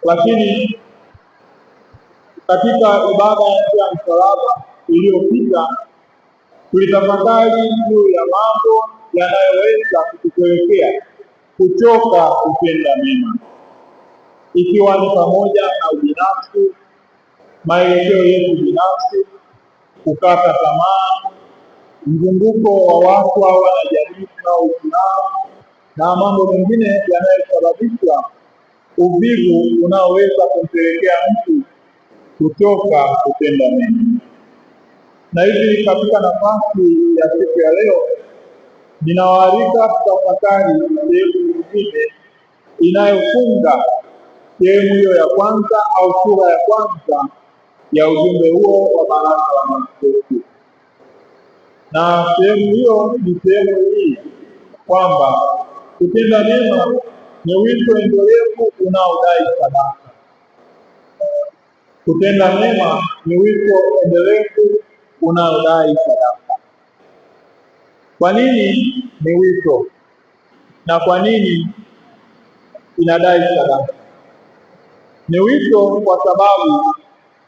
Lakini katika ibada ya msalaba iliyopita tulitafakari juu ya mambo yanayoweza kutupelekea kuchoka kutenda mema, ikiwa ni pamoja na ubinafsi, maelekeo yetu binafsi, kukata tamaa, mzunguko wa watu au wanajamii tunaoishi nao, na mambo mengine yanayosababisha uvivu unaoweza kumpelekea mtu kuchoka kutenda mema. Na hivi katika nafasi ya siku ya leo, ninawaalika tutafakari sehemu nyingine inayofunga sehemu hiyo ya kwanza au sura ya kwanza ya ujumbe huo wa Baraza la Maaskofu. Na sehemu hiyo ni sehemu hii kwamba kutenda mema ni wito endelevu unaodai sadaka. Kutenda mema ni wito endelevu unaodai sadaka. Kwa nini ni wito na kwa nini inadai sadaka? Ni wito kwa sababu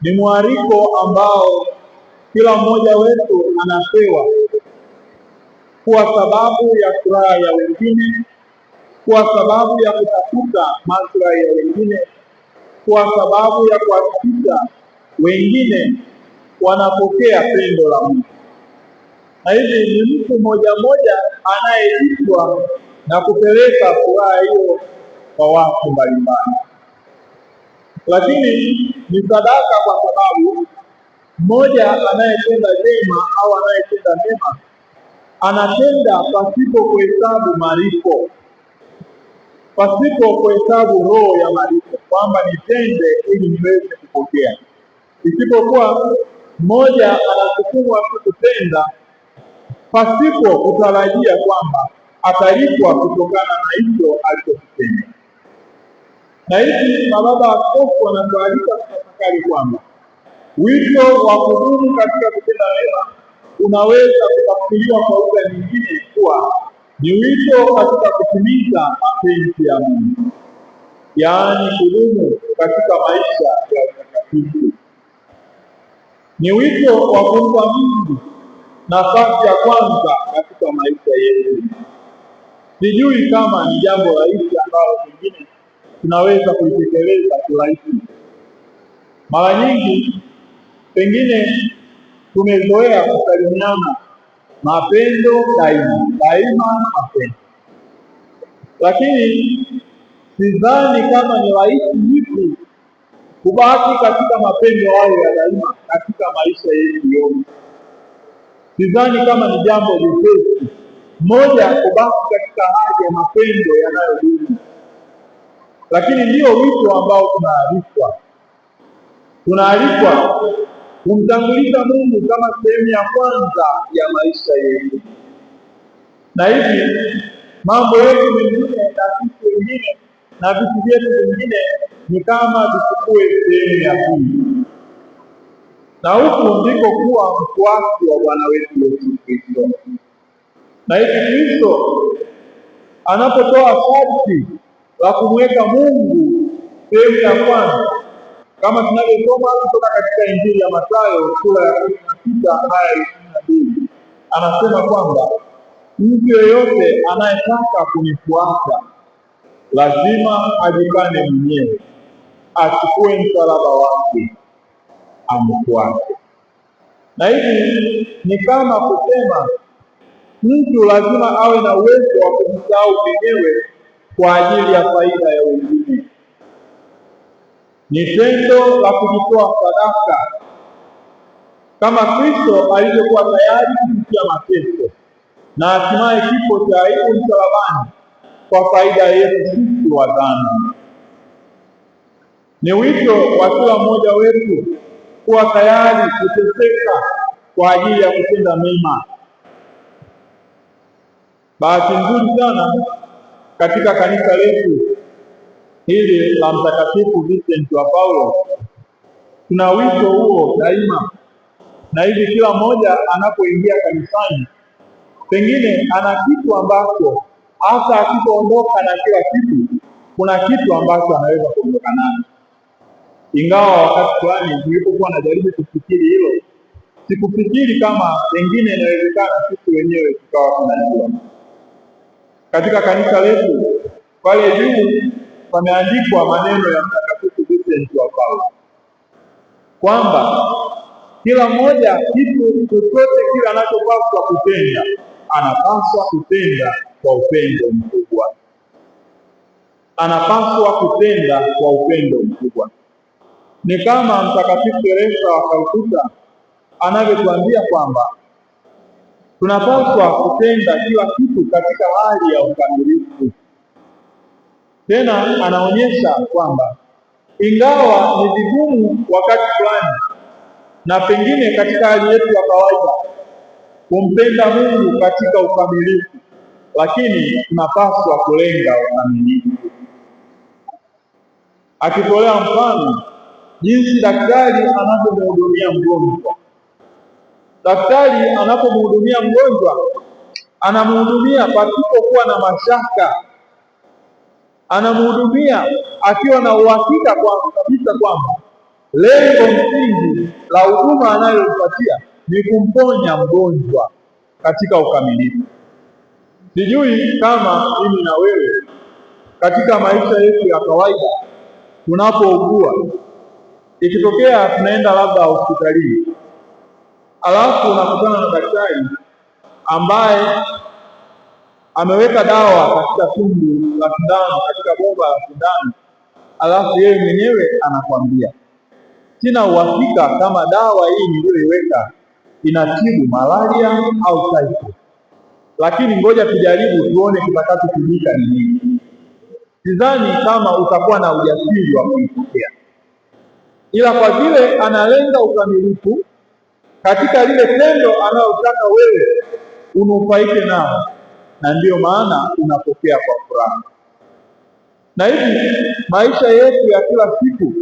ni mwaliko ambao kila mmoja wetu anapewa kuwa sababu ya furaha ya wengine, kuwa sababu ya kutafuta maslahi ya wengine, kuwa sababu ya kuhakikisha wengine wanapokea pendo la Mungu. Na hivi ni mtu mmoja mmoja anayeitwa na kupeleka furaha hiyo kwa watu mbalimbali. Lakini ni sadaka kwa sababu mmoja anayetenda jema au anayetenda mema anatenda pasipo kuhesabu malipo, pasipo kuhesabu roho ya malipo, kwamba nitende ili niweze kupokea. Isipokuwa mmoja anasukumwa kutenda pasipo kutarajia kwamba atalipwa kutokana na hicho alichokitenda. Na hivi mababa askofu wanatualika kutafakari kwamba wito wa kudumu katika kutenda mema unaweza kutafsiriwa kwa lugha nyingine kuwa ni wito katika kutimiza mapenzi ya Mungu, yaani kudumu katika maisha ya utakatifu. Ni wito wa kumpa Mungu nafasi ya kwanza katika maisha yetu. Sijui kama ni jambo rahisi ambalo pengine tunaweza kulitekeleza kirahisi. Mara nyingi pengine tumezoea kusalimiana mapendo daima mapendo, lakini sidhani kama ni rahisi hivi kubaki katika mapendo hayo ya daima katika maisha yetu yote. Sidhani kama ni jambo jepesi mmoja kubaki katika hali ya mapendo yanayodumu, lakini ndiyo wito ambao tunaalikwa kumtanguliza Mungu kama sehemu ya kwanza ya maisha yetu, na hivi mambo yetu mengine na vitu vingine na vitu vyetu vingine ni kama vichukue sehemu ya pili. Na huku ndiko kuwa mfuasi wa Bwana wetu Yesu Kristo. Na hivi Kristo anapotoa sharti la kumweka Mungu sehemu ya kwanza, kama tunavyosoma kutoka katika Injili ya Mathayo sura ya 16 aya 22, anasema kwamba mtu yeyote anayetaka kunifuata lazima ajikane mwenyewe, achukue msalaba wake amfuate. Na hivi ni kama kusema mtu lazima awe na uwezo wa kujisahau mwenyewe kwa ajili ya faida ya wengine. Ni tendo la kujitoa sadaka kama Kristo alivyokuwa tayari kupitia mateso na hatimaye kifo cha aibu msalabani kwa faida yetu sisi wa dhambi. Ni wito wa kila mmoja wetu kuwa tayari kuteseka kwa ajili ya kutenda mema. Bahati nzuri sana katika kanisa letu hili la Mtakatifu Vincent wa Paulo tuna wito huo daima, na hivi kila mmoja anapoingia kanisani pengine ana kitu ambacho hata akipoondoka na kila kitu, kuna kitu ambacho anaweza kuondoka nacho. Ingawa wakati fulani nilipokuwa najaribu kufikiri hilo, sikufikiri kama pengine inawezekana sisi wenyewe tukawa tunajua. Katika kanisa letu pale juu pameandikwa maneno ya Mtakatifu Vincent wa Paulo kwamba kila mmoja kitu chochote kile anachopaswa kutenda anapaswa kutenda kwa upendo mkubwa. Anapaswa kutenda kwa upendo mkubwa. Ni kama Mtakatifu Teresa wa Calcutta anavyotuambia kwamba tunapaswa kutenda kila kitu katika hali ya ukamilifu. Tena anaonyesha kwamba ingawa ni vigumu wakati fulani na pengine katika hali yetu ya kawaida kumpenda Mungu katika ukamilifu, lakini tunapaswa kulenga ukamilifu. Akitolea mfano jinsi daktari anapomhudumia mgonjwa. Daktari anapomhudumia mgonjwa anamhudumia pasipokuwa na mashaka, anamhudumia akiwa na uhakika kabisa kwamba lengo msingi la huduma anayompatia ni kumponya mgonjwa katika ukamilifu. Sijui kama mimi na wewe katika maisha yetu ya kawaida tunapougua, ikitokea tunaenda labda hospitalini, alafu unakutana na daktari ambaye ameweka dawa katika tundu la sindano, katika bomba la sindano, alafu yeye mwenyewe anakwambia, sina uhakika kama dawa hii niliyoiweka inatibu malaria au typhoid, lakini ngoja tujaribu tuone kitakachotumika ni nini. Sidhani kama utakuwa na ujasiri wa kuipokea, ila kwa vile analenga ukamilifu katika lile tendo analotaka wewe unufaike nao, na ndiyo maana unapokea kwa furaha. Na hivi maisha yetu ya kila siku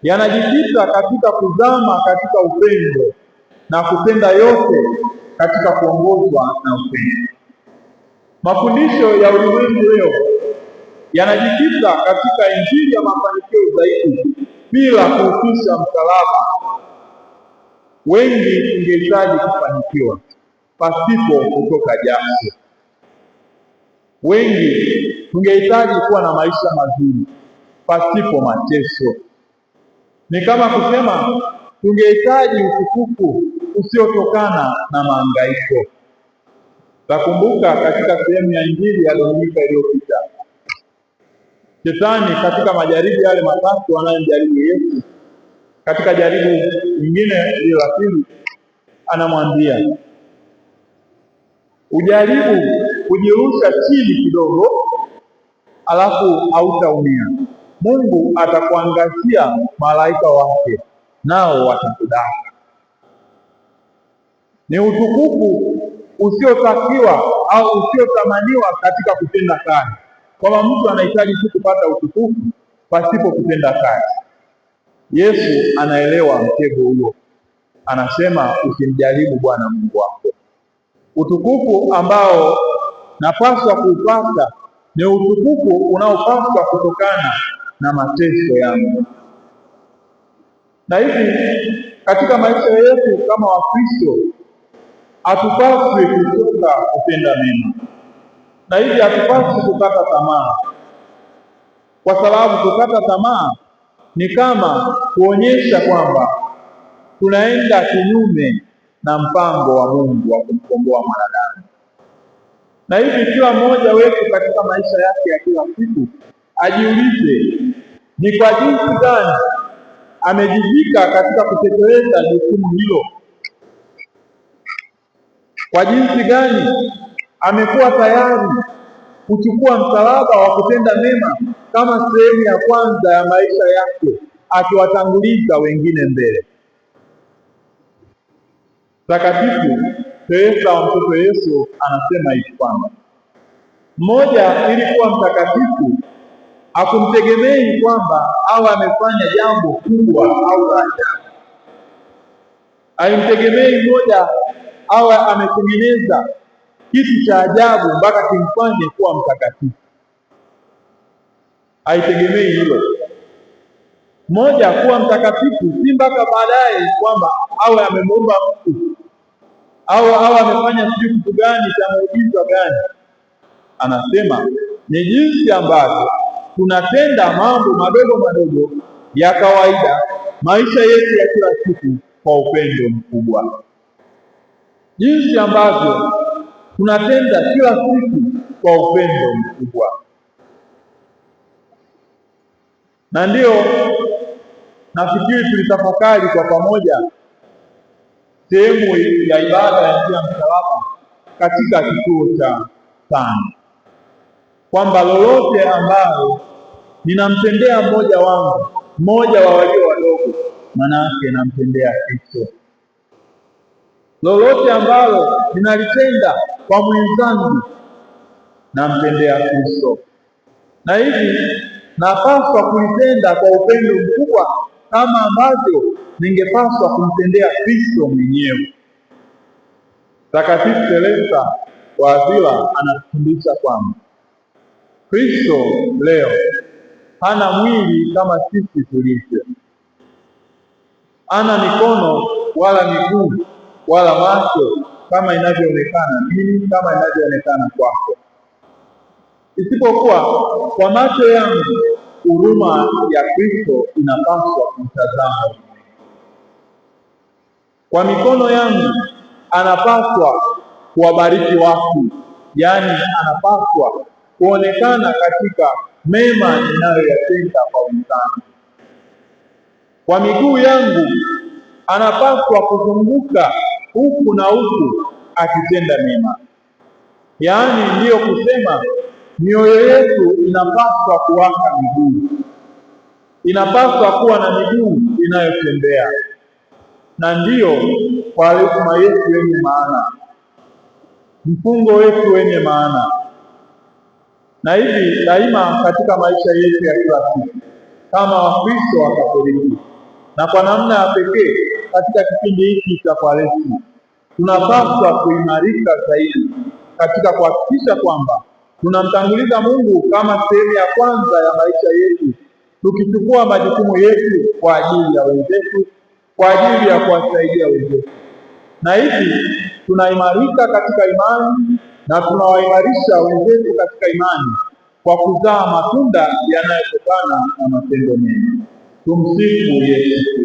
yanajikita katika kuzama katika upendo na kutenda yote katika kuongozwa na upendo. Mafundisho ya ulimwengu leo yanajikita katika injili ya mafanikio zaidi bila kuhusisha msalaba. Wengi tungehitaji kufanikiwa pasipo kutoka jasho. Wengi tungehitaji kuwa na maisha mazuri pasipo mateso. Ni kama kusema tungehitaji utukufu usiotokana na mahangaiko. Takumbuka katika sehemu ya injili ya Dominika iliyopita, Shetani katika majaribu yale matatu anayomjaribu Yesu, katika jaribu lingine lile la pili, anamwambia ujaribu kujirusha chini kidogo, alafu hautaumia. Mungu atakuangazia malaika wake, nao watakudaka. Ni utukufu usiotakiwa au usiotamaniwa katika kutenda kazi, kwamba mtu anahitaji tu kupata utukufu pasipo kutenda kazi. Yesu anaelewa mtego huo, anasema usimjaribu Bwana Mungu wako. Utukufu ambao napaswa kuupata ni utukufu unaopaswa kutokana na mateso yangu. Na hivi katika maisha yetu kama Wakristo hatupaswi kuchoka kutenda mema, na hivi hatupaswi kukata tamaa, kwa sababu kukata tamaa ni kama kuonyesha kwamba tunaenda kinyume na mpango wa Mungu wa kumkomboa mwanadamu. Na hivi kila mmoja wetu katika maisha yake ya kila siku ajiulize ni kwa jinsi gani amejivika katika kutekeleza jukumu hilo kwa jinsi gani amekuwa tayari kuchukua msalaba wa kutenda mema kama sehemu ya kwanza ya maisha yake, akiwatanguliza wengine mbele. Mtakatifu Teresa wa Mtoto Yesu anasema hivi kwamba mmoja, ili kuwa mtakatifu, hakumtegemei kwamba awe amefanya jambo kubwa au la ajabu. Haimtegemei mmoja awe ametengeneza kitu cha ajabu mpaka kimfanye kuwa mtakatifu. Haitegemei hilo. Mmoja kuwa mtakatifu si mpaka baadaye kwamba awe amemuumba mtu au awe amefanya sijui kitu gani cha muujiza gani. Anasema ni jinsi ambavyo tunatenda mambo madogo madogo ya kawaida maisha yetu ya kila siku kwa upendo mkubwa, jinsi ambavyo tunatenda kila siku kwa upendo mkubwa. Na ndiyo nafikiri tulitafakari kwa pamoja sehemu ya ibada ya njia ya msalaba katika kituo cha 5, kwamba lolote ambalo ninamtendea mmoja wangu, mmoja wa walio wadogo, maana yake namtendea Kristo. Lolote ambalo ninalitenda kwa mwenzangu, namtendea Kristo. Na hivi napaswa kulitenda kwa upendo mkubwa kama ambavyo ningepaswa kumtendea Kristo mwenyewe. Mtakatifu Teresa wa Avila anatufundisha kwamba Kristo leo hana mwili kama sisi tulivyo, hana mikono wala miguu wala macho kama inavyoonekana mimi, kama inavyoonekana kwako, isipokuwa kwa macho yangu huruma ya Kristo inapaswa kumtazama. Kwa mikono yangu anapaswa kuwabariki watu, yaani anapaswa kuonekana katika mema ninayoyatenda kwa wenzangu. Kwa miguu yangu anapaswa kuzunguka huku na huku akitenda mema, yaani ndiyo kusema mioyo yetu inapaswa kuwaka miguu, inapaswa kuwa na miguu inayotembea, na ndiyo Kwaresma yetu yenye maana, mfungo wetu wenye maana. Na hivi daima katika maisha yetu ya kila siku kama Wakristo wa Katoliki, na kwa namna ya pekee katika kipindi hiki cha Kwaresma, tunapaswa kuimarika zaidi katika kuhakikisha kwamba tunamtanguliza Mungu kama sehemu ya kwanza ya maisha yetu, tukichukua majukumu yetu kwa ajili ya wenzetu, kwa ajili ya kuwasaidia wenzetu. Na hivi tunaimarika katika imani na tunawaimarisha wenzetu katika imani kwa kuzaa matunda yanayotokana na matendo mema. Tumsifu Yesu.